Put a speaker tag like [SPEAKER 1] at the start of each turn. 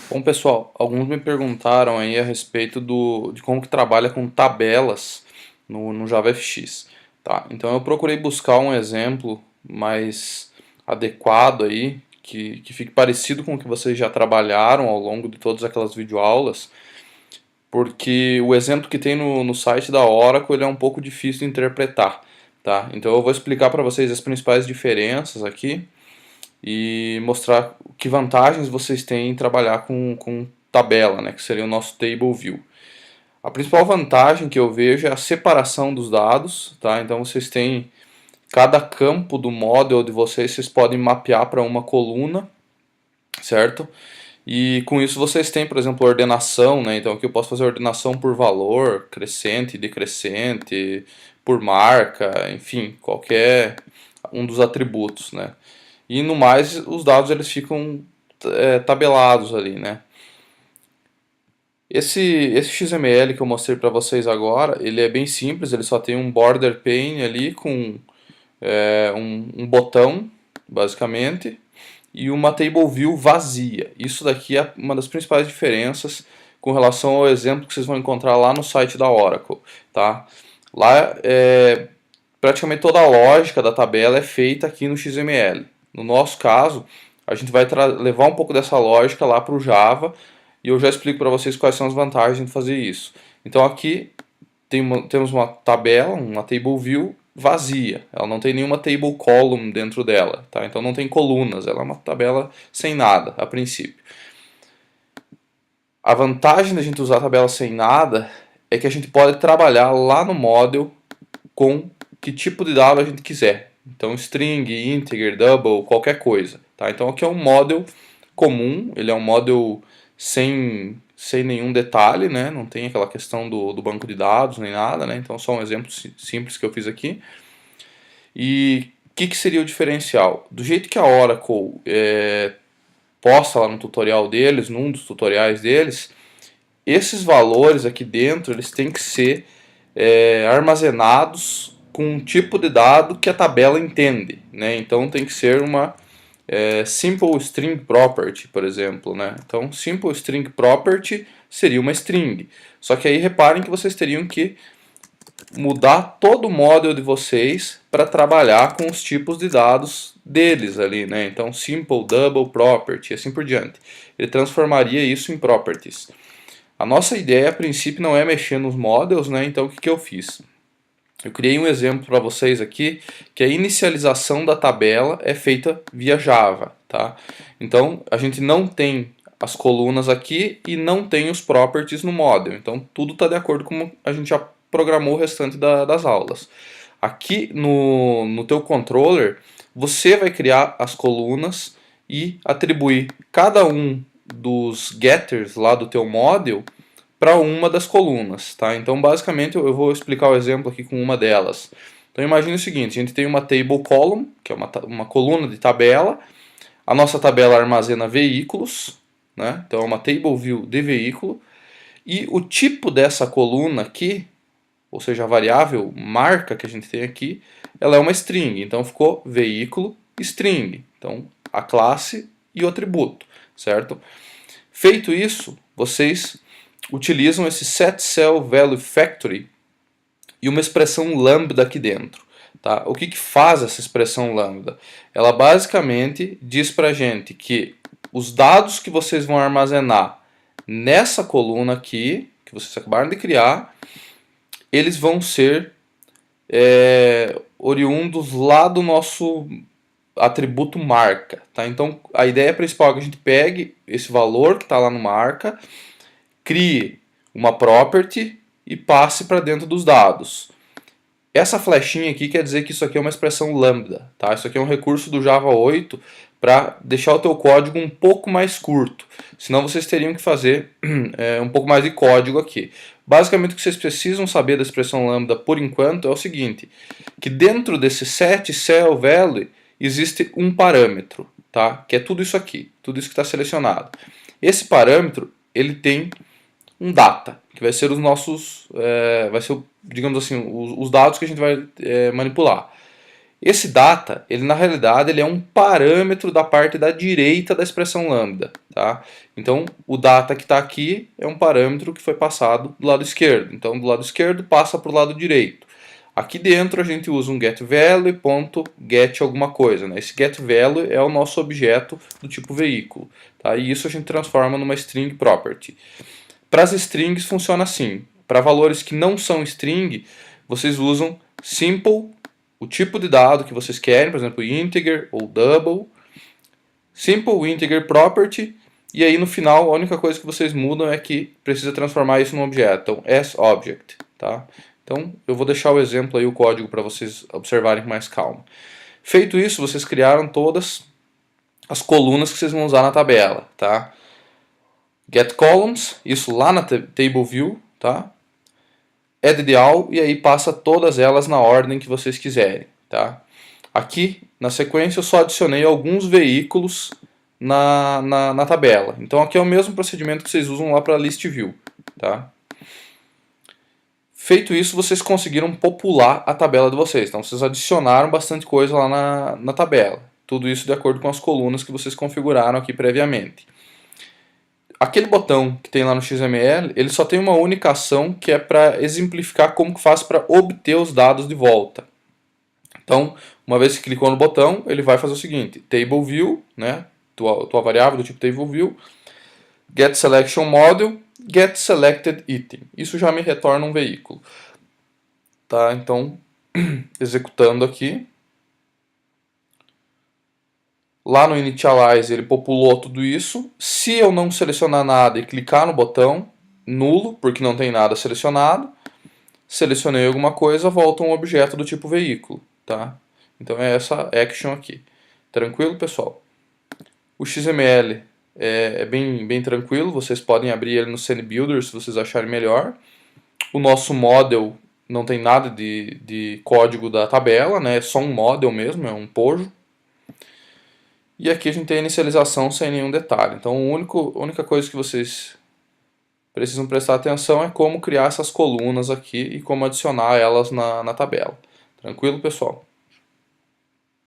[SPEAKER 1] Bom, pessoal, alguns me perguntaram aí a respeito de como que trabalha com tabelas no JavaFX, tá? Então eu procurei buscar um exemplo mais adequado aí, que fique parecido com o que vocês já trabalharam ao longo de todas aquelas videoaulas, porque o exemplo que tem no site da Oracle ele é um pouco difícil de interpretar, tá? Então eu vou explicar para vocês as principais diferenças aqui e mostrar que vantagens vocês têm em trabalhar com tabela, né, que seria o nosso Table View. A principal vantagem que eu vejo é a separação dos dados, tá? Então vocês têm cada campo do model de vocês podem mapear para uma coluna, certo? E com isso vocês têm, por exemplo, ordenação, né? Então aqui eu posso fazer ordenação por valor, crescente, decrescente, por marca, enfim, qualquer um dos atributos, né? E no mais, os dados eles ficam tabelados ali, né? Esse XML que eu mostrei para vocês agora, ele é bem simples, ele só tem um border pane ali com um botão, basicamente, e uma table view vazia. Isso daqui é uma das principais diferenças com relação ao exemplo que vocês vão encontrar lá no site da Oracle, tá? Lá praticamente toda a lógica da tabela é feita aqui no XML. No nosso caso, a gente vai levar um pouco dessa lógica lá para o Java e eu já explico para vocês quais são as vantagens de fazer isso. Então aqui temos uma tabela, uma table view vazia. Ela não tem nenhuma table column dentro dela, tá? Então não tem colunas, ela é uma tabela sem nada a princípio. A vantagem da gente usar a tabela sem nada é que a gente pode trabalhar lá no model com que tipo de dado a gente quiser. Então string, integer, double, qualquer coisa. Tá? Então aqui é um model comum, ele é um model sem nenhum detalhe, né? Não tem aquela questão do banco de dados nem nada, né? Então só um exemplo simples que eu fiz aqui. E o que seria o diferencial? Do jeito que a Oracle posta lá no tutorial deles, num dos tutoriais deles, esses valores aqui dentro eles têm que ser armazenados com um tipo de dado que a tabela entende, né? Então tem que ser uma simple string property, por exemplo, né? Então simple string property seria uma string. Só que aí reparem que vocês teriam que mudar todo o model de vocês para trabalhar com os tipos de dados deles ali, né? Então simple, double, property, assim por diante. Ele transformaria isso em properties. A nossa ideia a princípio não é mexer nos models, né? Então o que eu fiz? Eu criei um exemplo para vocês aqui, que a inicialização da tabela é feita via Java, tá? Então, a gente não tem as colunas aqui e não tem os properties no model. Então, tudo está de acordo com como a gente já programou o restante das aulas. Aqui no teu controller, você vai criar as colunas e atribuir cada um dos getters lá do teu model para uma das colunas, tá? Então, basicamente, eu vou explicar o exemplo aqui com uma delas. Então, imagine o seguinte, a gente tem uma table column, que é uma coluna de tabela, a nossa tabela armazena veículos, né? Então, é uma table view de veículo, e o tipo dessa coluna aqui, ou seja, a variável marca que a gente tem aqui, ela é uma string, então ficou veículo string, então a classe e o atributo, certo? Feito isso, vocês utilizam esse setCellValueFactory e uma expressão lambda aqui dentro. Tá? O que faz essa expressão lambda? Ela basicamente diz para a gente que os dados que vocês vão armazenar nessa coluna aqui, que vocês acabaram de criar, eles vão ser oriundos lá do nosso atributo marca. Tá? Então a ideia principal é que a gente pegue esse valor que está lá no marca, crie uma property e passe para dentro dos dados. Essa flechinha aqui quer dizer que isso aqui é uma expressão lambda, tá? Isso aqui é um recurso do Java 8 para deixar o teu código um pouco mais curto. Senão vocês teriam que fazer um pouco mais de código aqui. Basicamente o que vocês precisam saber da expressão lambda por enquanto é o seguinte, que dentro desse setCellValue existe um parâmetro, tá? Que é tudo isso aqui, tudo isso que está selecionado. Esse parâmetro ele tem um data, que vai ser os nossos, vai ser, digamos assim, os dados que a gente vai manipular. Esse data, ele na realidade ele é um parâmetro da parte da direita da expressão lambda, tá? Então o data que está aqui é um parâmetro que foi passado do lado esquerdo. Então do lado esquerdo passa para o lado direito. Aqui dentro a gente usa um getValue, ponto get alguma coisa, né? Esse getValue é o nosso objeto do tipo veículo, tá? E isso a gente transforma numa string property. Para as strings funciona assim. Para valores que não são string, vocês usam simple, o tipo de dado que vocês querem, por exemplo, integer ou double, simple integer property, e aí no final a única coisa que vocês mudam é que precisa transformar isso num objeto, então sObject, tá? Então eu vou deixar o exemplo aí, o código, para vocês observarem com mais calma. Feito isso, vocês criaram todas as colunas que vocês vão usar na tabela, tá? Get columns, isso lá na table view, tá? Add the all, e aí passa todas elas na ordem que vocês quiserem, tá? Aqui, na sequência, eu só adicionei alguns veículos na tabela. Então aqui é o mesmo procedimento que vocês usam lá para list view, tá? Feito isso, vocês conseguiram popular a tabela de vocês. Então vocês adicionaram bastante coisa lá na tabela. Tudo isso de acordo com as colunas que vocês configuraram aqui previamente. Aquele botão que tem lá no XML, ele só tem uma única ação, que é para exemplificar como que faz para obter os dados de volta. Então, uma vez que clicou no botão, ele vai fazer o seguinte: table view, né, tua variável do tipo table view, get selection model, get selected item. Isso já me retorna um veículo. Tá? Então, executando aqui. Lá no Initialize ele populou tudo isso. Se eu não selecionar nada e clicar no botão, nulo, porque não tem nada selecionado. Selecionei alguma coisa, volta um objeto do tipo veículo. Tá? Então é essa action aqui. Tranquilo, pessoal? O XML é bem tranquilo, vocês podem abrir ele no CNBuilder se vocês acharem melhor. O nosso model não tem nada de código da tabela, né? É só um model mesmo, é um pojo. E aqui a gente tem a inicialização sem nenhum detalhe. Então a única coisa que vocês precisam prestar atenção é como criar essas colunas aqui e como adicionar elas na tabela. Tranquilo, pessoal?